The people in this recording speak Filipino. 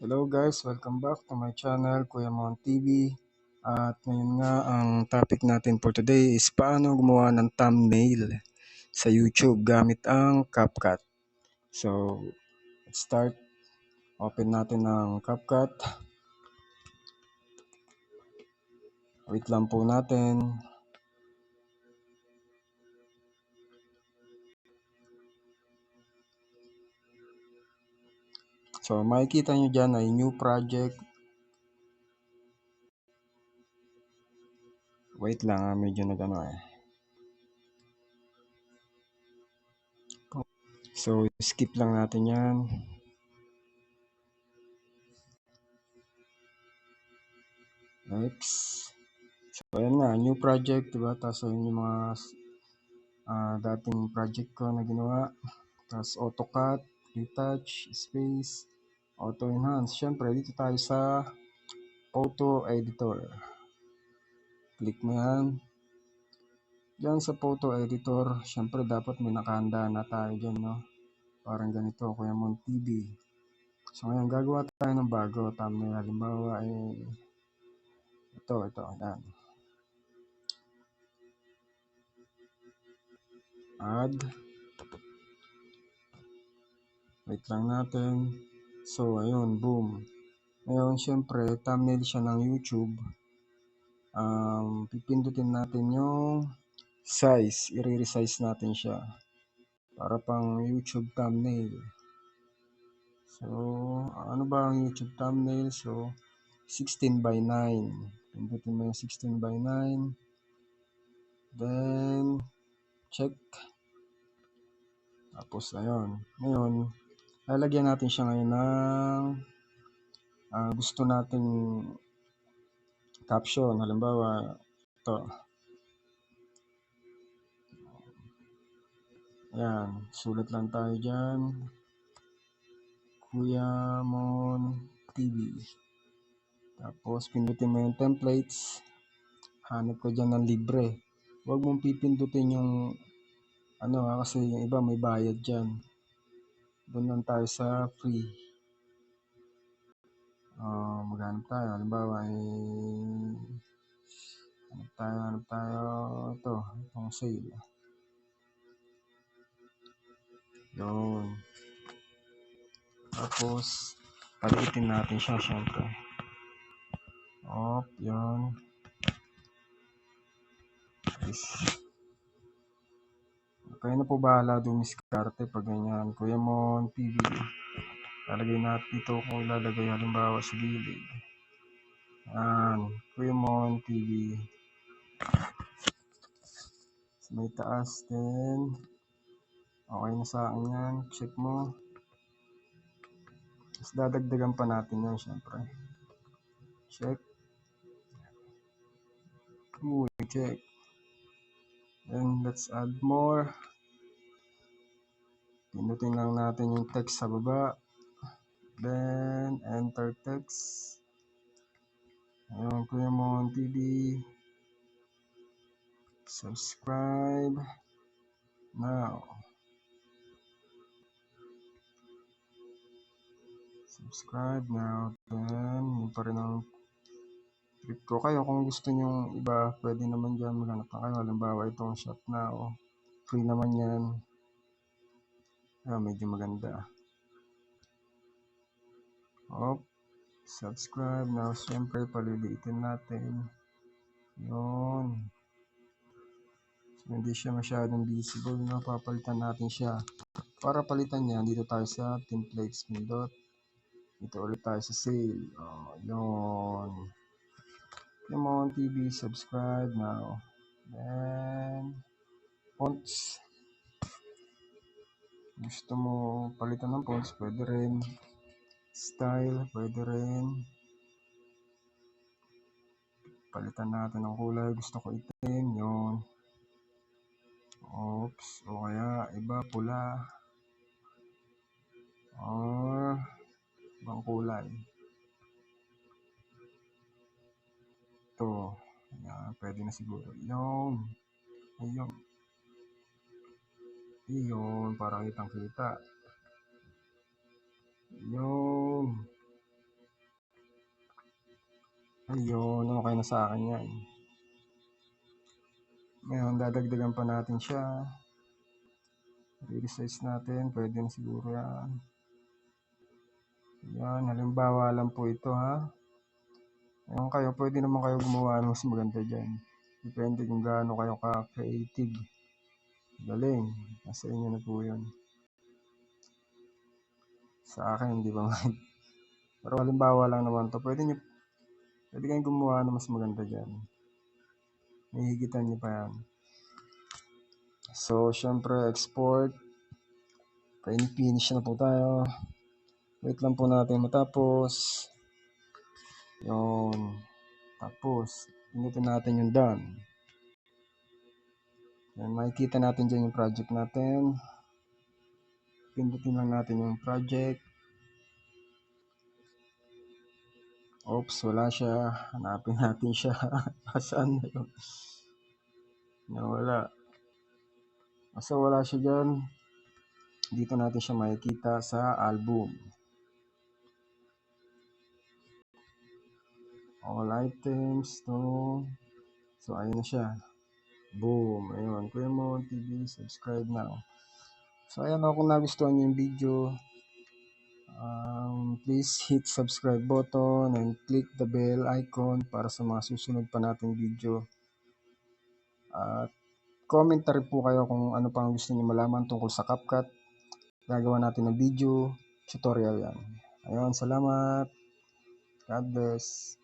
Hello guys, welcome back to my channel, Kuya Mon TV. At ngayon nga, ang topic natin for today is paano gumawa ng thumbnail sa YouTube gamit ang CapCut. So, let's start. Open natin ang CapCut. Wait lang po natin. So, makikita nyo dyan ay new project. Wait lang, medyo nagano eh. So, skip lang natin yan. Next. So, ayan nga, new project, diba? Tapos ayun yung mga dating project ko na ginawa. Tapos AutoCAD, Retouch, Space, Auto Enhance. Siyempre, dito tayo sa Photo Editor. Click mo yan. Diyan sa Photo Editor, siyempre dapat may nakahanda na tayo dyan, no? Parang ganito, Kuya Mon TV. So ngayon, gagawa tayo ng bago. Thumbnail, halimbawa ay ito, yan. Add. Wait lang natin. So, ayun, boom. Ngayon, siyempre, thumbnail siya ng YouTube. Pipindutin natin yung size. I-resize natin siya para pang YouTube thumbnail. So, ano ba ang YouTube thumbnail? So, 16:9. Pindutin mo yung 16:9. Then, check. Tapos, ayun. Ngayon, lalagyan natin siya ngayon ng gusto nating caption. Halimbawa, ito. Ayan, sulat lang tayo dyan. Kuya Mon TV. Tapos, pindutin mo yung templates. Hanap ko dyan ng libre. Huwag mong pipindutin yung kasi yung iba may bayad dyan. Doon lang tayo sa free. Maghanap tayo. Halimbawa, hanap tayo. Itong sale. Yun. Tapos, paliitin natin siya, syempre. Yun. Kayo na po bahala dumiskarte pag ganyan. Kuya Mon TV. Lalagay natin dito kung ilalagay halimbawa sa gilid. Yan. Kuya Mon TV. So, may taas din. Okay na sa akin yan. Check mo. Tapos dadagdagan pa natin yan syempre. Check. Check. Then let's add more. Pinutin lang natin yung text sa baba. Then enter text. Ayun, Kuya Mon TV. Subscribe now. Subscribe now. Then, yun pa rin ang trip ko. Kayo, kung gusto nyo iba, pwede naman dyan maghanap na kayo. Halimbawa, itong shop now. Free naman yan. Medyo maganda. Subscribe now. Siyempre, paliliitin natin. Yun. So, hindi siya masyadong visible. Papalitan natin siya. Para palitan niya, dito tayo sa templates pindot. Dito ulit tayo sa sale. Yun. Come on TV, subscribe now. Then, fonts. Gusto mo palitan ng fonts, pwede rin. Style, pwede rin. Palitan natin ng kulay. Gusto ko itim. Yun. O kaya iba, pula. Or ibang kulay. Ito. Yan, pwede na siguro. Yun. Ayun. Iyon, para kitang kita. Yun. Ayun, okay na sa akin yan. Ngayon, dadagdagan pa natin siya. I-resize natin, pwede na siguro yan. Yan, halimbawa lang po ito ha. Ngayon kayo, pwede naman kayo gumawa ng mas maganda dyan. Depende kung gaano kayo ka-creative. Galing, nasa inyo na po yun. Sa akin, hindi ba man. Pero halimbawa lang naman to, pwede kayong gumawa ng mas maganda dyan. Mahihigitan nyo pa yan. So, syempre, export. Finish na po tayo. Wait lang po natin matapos. Yung tapos, pinutin natin yung done. Yan, makikita natin dyan yung project natin. Pindutin lang natin yung project. Oops, wala siya. Hanapin natin siya. Saan na yun? Nawala. So, wala siya dyan. Dito natin siya makikita sa album. All items, no. So, ayun na siya. Boom. Ayun. Kuya Mon TV, subscribe now. So, ayan ako, kung nagustuhan niyo yung video, please hit subscribe button and click the bell icon para sa mga susunod pa nating video. At comment na rin po kayo kung ano pang gusto niyo malaman tungkol sa CapCut. Gagawa natin ng video tutorial yan. Ayun, salamat. God bless.